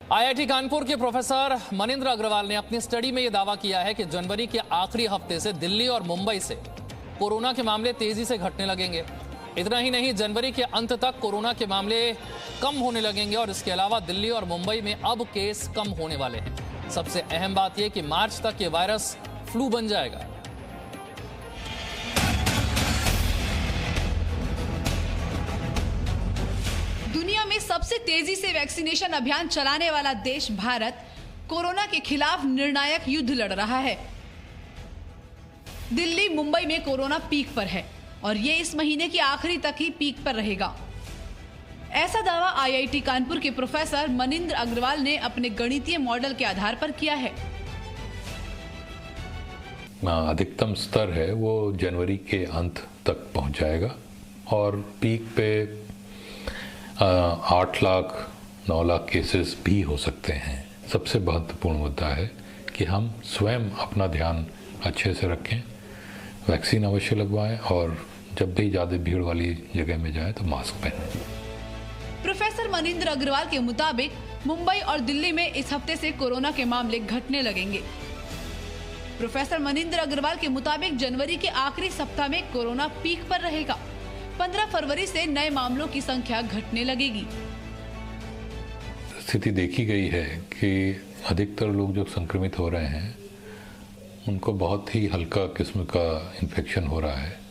IIT Kanpur के professor Manindra Agarwal ने अपनी स्टडी में यह दावा किया है कि जनवरी के आखिरी हफ्ते से दिल्ली और मुंबई से कोरोना के मामले तेजी से घटने लगेंगे। इतना ही नहीं, जनवरी के अंत तक कोरोना के मामले कम होने लगेंगे और इसके अलावा दिल्ली और मुंबई में अब केस कम होने वाले हैं। सबसे अहम बात यह कि मार्च तक ये वायरस फ्लू बन जाएगा। दुनिया में सबसे तेजी से वैक्सीनेशन अभियान चलाने वाला देश भारत कोरोना के खिलाफ निर्णायक युद्ध लड़ रहा है। दिल्ली मुंबई में कोरोना पीक पर है और ये इस महीने की आखिरी तक ही पीक पर रहेगा। ऐसा दावा आईआईटी कानपुर के प्रोफेसर मनिंद्र अग्रवाल ने अपने गणितीय मॉडल के आधार पर किया है। अधिकतम स्तर है वो जनवरी के अंत तक पहुंच जाएगा और पीक पे 8 लाख 9 लाख केसेस भी हो सकते हैं। सबसे महत्वपूर्ण मुद्दा है कि हम स्वयं अपना ध्यान अच्छे से रखें, वैक्सीन अवश्य लगवाएं और जब भी ज़्यादा भीड़ वाली जगह में जाए तो मास्क पहनें। प्रोफेसर मनिंद्र अग्रवाल के मुताबिक मुंबई और दिल्ली में इस हफ्ते से कोरोना के मामले घटने लगेंगे। प्रोफेसर मनिंद्र अग्रवाल के मुताबिक जनवरी के आखिरी सप्ताह में कोरोना पीक पर रहेगा। 15 फरवरी से नए मामलों की संख्या घटने लगेगी। स्थिति देखी गई है कि अधिकतर लोग जो संक्रमित हो रहे हैं उनको बहुत ही हल्का किस्म का इन्फेक्शन हो रहा है।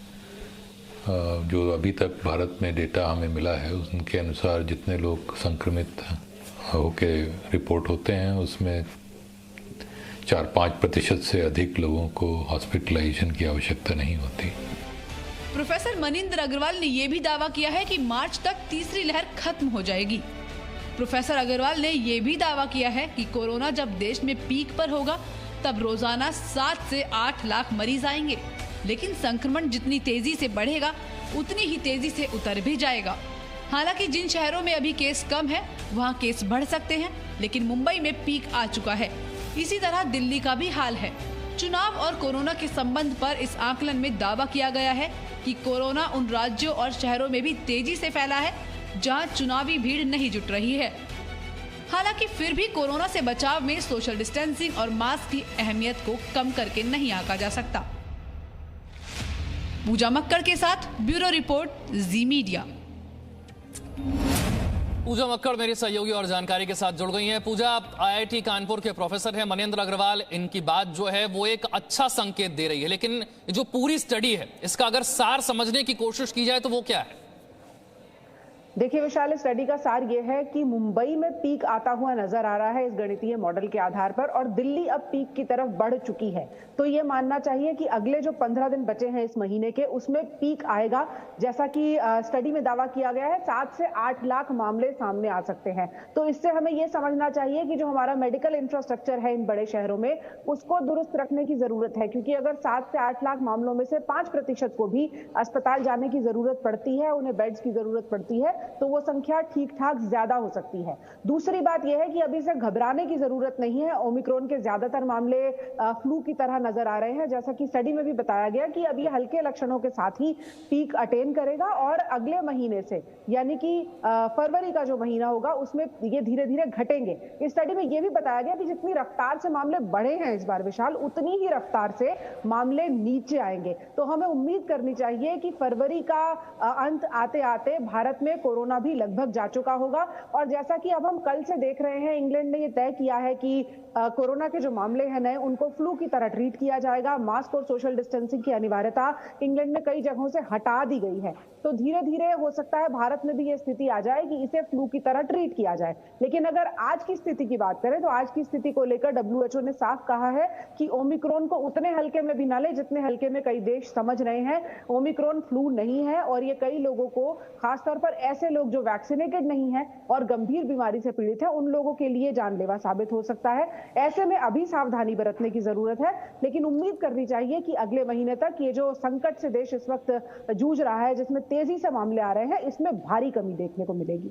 जो अभी तक भारत में डेटा हमें मिला है उनके अनुसार जितने लोग संक्रमित होके रिपोर्ट होते हैं उसमें 4-5% से अधिक लोगों को हॉस्पिटलाइजेशन की आवश्यकता नहीं होती। प्रोफेसर मनिंद्र अग्रवाल ने यह भी दावा किया है कि मार्च तक तीसरी लहर खत्म हो जाएगी। प्रोफेसर अग्रवाल ने यह भी दावा किया है कि कोरोना जब देश में पीक पर होगा तब रोजाना 7 से 8 लाख मरीज आएंगे, लेकिन संक्रमण जितनी तेजी से बढ़ेगा उतनी ही तेजी से उतर भी जाएगा। हालांकि जिन शहरों में अभी केस कम है वहां केस बढ़ सकते हैं, लेकिन मुंबई में पीक आ चुका है। इसी तरह दिल्ली का भी हाल है। चुनाव और कोरोना के संबंध पर इस आकलन में दावा किया गया है कि कोरोना उन राज्यों और शहरों में भी तेजी से फैला है जहां चुनावी भीड़ नहीं जुट रही है। हालांकि फिर भी कोरोना से बचाव में सोशल डिस्टेंसिंग और मास्क की अहमियत को कम करके नहीं आंका जा सकता। पूजा मक्कड़ के साथ ब्यूरो रिपोर्ट, जी मीडिया। पूजा मक्कड़ मेरी सहयोगी और जानकारी के साथ जुड़ गई हैं। पूजा, आप आईआईटी कानपुर के प्रोफेसर हैं मनिंद्र अग्रवाल, इनकी बात जो है वो एक अच्छा संकेत दे रही है, लेकिन जो पूरी स्टडी है इसका अगर सार समझने की कोशिश की जाए तो वो क्या है? देखिए विशाल, स्टडी का सार ये है कि मुंबई में पीक आता हुआ नजर आ रहा है इस गणितीय मॉडल के आधार पर, और दिल्ली अब पीक की तरफ बढ़ चुकी है। तो ये मानना चाहिए कि अगले जो 15 दिन बचे हैं इस महीने के उसमें पीक आएगा। जैसा कि स्टडी में दावा किया गया है 7 से 8 लाख मामले सामने आ सकते हैं। तो इससे हमें ये समझना चाहिए कि जो हमारा मेडिकल इंफ्रास्ट्रक्चर है इन बड़े शहरों में उसको दुरुस्त रखने की जरूरत है, क्योंकि अगर 7 से 8 लाख मामलों में से 5% को भी अस्पताल जाने की जरूरत पड़ती है, उन्हें बेड्स की जरूरत पड़ती है, तो वो संख्या ठीक ठाक ज्यादा हो सकती है। दूसरी बात यह है कि अभी से घबराने की जरूरत नहीं है। ओमिक्रॉन के ज्यादातर मामले फ्लू की तरह नजर आ रहे हैं। जैसा कि स्टडी में भी बताया गया कि अब ये हल्के लक्षणों के साथ ही पीक अटेन करेगा और अगले महीने से यानी कि फरवरी का जो महीना होगा उसमें ये धीरे धीरे घटेंगे। इस स्टडी में यह भी बताया गया कि जितनी रफ्तार से मामले बढ़े हैं इस बार विशाल, उतनी ही रफ्तार से मामले नीचे आएंगे। तो हमें उम्मीद करनी चाहिए कि फरवरी का अंत आते आते भारत में कोरोना भी लगभग जा चुका होगा। और जैसा कि अब हम कल से देख रहे हैं, इंग्लैंड ने यह तय किया है कि कोरोना के जो मामले हैं नए उनको फ्लू की तरह ट्रीट किया जाएगा। मास्क और सोशल डिस्टेंसिंग की अनिवार्यता इंग्लैंड में कई जगहों से हटा दी गई है। तो धीरे धीरे हो सकता है भारत में भी यह स्थिति आ जाए कि इसे फ्लू की तरह ट्रीट किया जाए। लेकिन अगर आज की स्थिति की बात करें तो आज की स्थिति को लेकर WHO ने साफ कहा है कि ओमिक्रॉन को उतने हल्के में भी ना ले जितने हल्के में कई देश समझ रहे हैं। ओमिक्रॉन फ्लू नहीं है और ये कई लोगों को, खासतौर पर ऐसे लोग जो वैक्सीनेटेड नहीं है और गंभीर बीमारी से पीड़ित है, उन लोगों के लिए जानलेवा साबित हो सकता है। ऐसे में अभी सावधानी बरतने की जरूरत है, लेकिन उम्मीद करनी चाहिए कि अगले महीने तक ये जो संकट से देश इस वक्त जूझ रहा है, जिसमें तेजी से मामले आ रहे हैं, इसमें भारी कमी देखने को मिलेगी।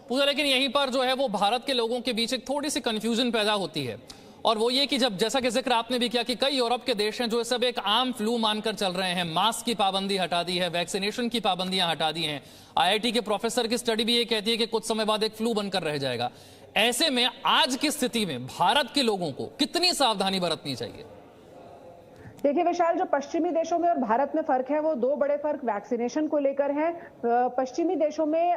पूजा, लेकिन यहीं पर जो है वो भारत के लोगों के बीच एक थोड़ी सी कंफ्यूजन पैदा होती है, और वो ये कि जब जैसा कि जिक्र आपने भी किया कि कई यूरोप के देश हैं जो सब एक आम फ्लू मानकर चल रहे हैं, मास्क की पाबंदी हटा दी है, वैक्सीनेशन की पाबंदियां हटा दी हैं। आईआईटी के प्रोफेसर की स्टडी भी ये कहती है कि कुछ समय बाद एक फ्लू बनकर रह जाएगा। ऐसे में आज की स्थिति में भारत के लोगों को कितनी सावधानी बरतनी चाहिए? देखिए विशाल, जो पश्चिमी देशों में और भारत में फर्क है वो दो बड़े फर्क वैक्सीनेशन को लेकर हैं। पश्चिमी देशों में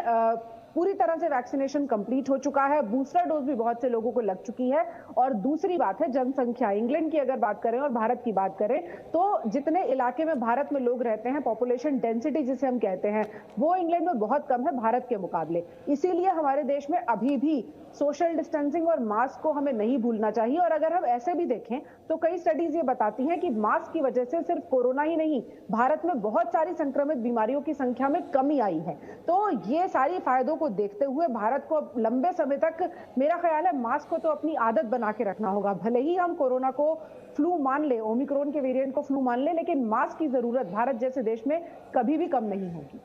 पूरी तरह से वैक्सीनेशन कंप्लीट हो चुका है, बूस्टर डोज भी बहुत से लोगों को लग चुकी है। और दूसरी बात है जनसंख्या। इंग्लैंड की अगर बात करें और भारत की बात करें तो जितने इलाके में भारत में लोग रहते हैं, पॉपुलेशन डेंसिटी जिसे हम कहते हैं, वो इंग्लैंड में बहुत कम है भारत के मुकाबले। इसीलिए हमारे देश में अभी भी सोशल डिस्टेंसिंग और मास्क को हमें नहीं भूलना चाहिए। और अगर हम ऐसे भी देखें तो कई स्टडीज ये बताती हैं कि मास्क की वजह से सिर्फ कोरोना ही नहीं, भारत में बहुत सारी संक्रमित बीमारियों की संख्या में कमी आई है। तो ये सारी फायदों को देखते हुए भारत को लंबे समय तक, मेरा ख्याल है, मास्क को तो अपनी आदत बना के रखना होगा। भले ही हम कोरोना को फ्लू मान ले, ओमिक्रॉन के वेरिएंट को फ्लू मान ले, लेकिन मास्क की जरूरत भारत जैसे देश में कभी भी कम नहीं होगी।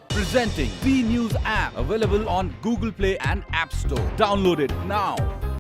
Presenting B News app, available on Google Play and App Store. Download it now.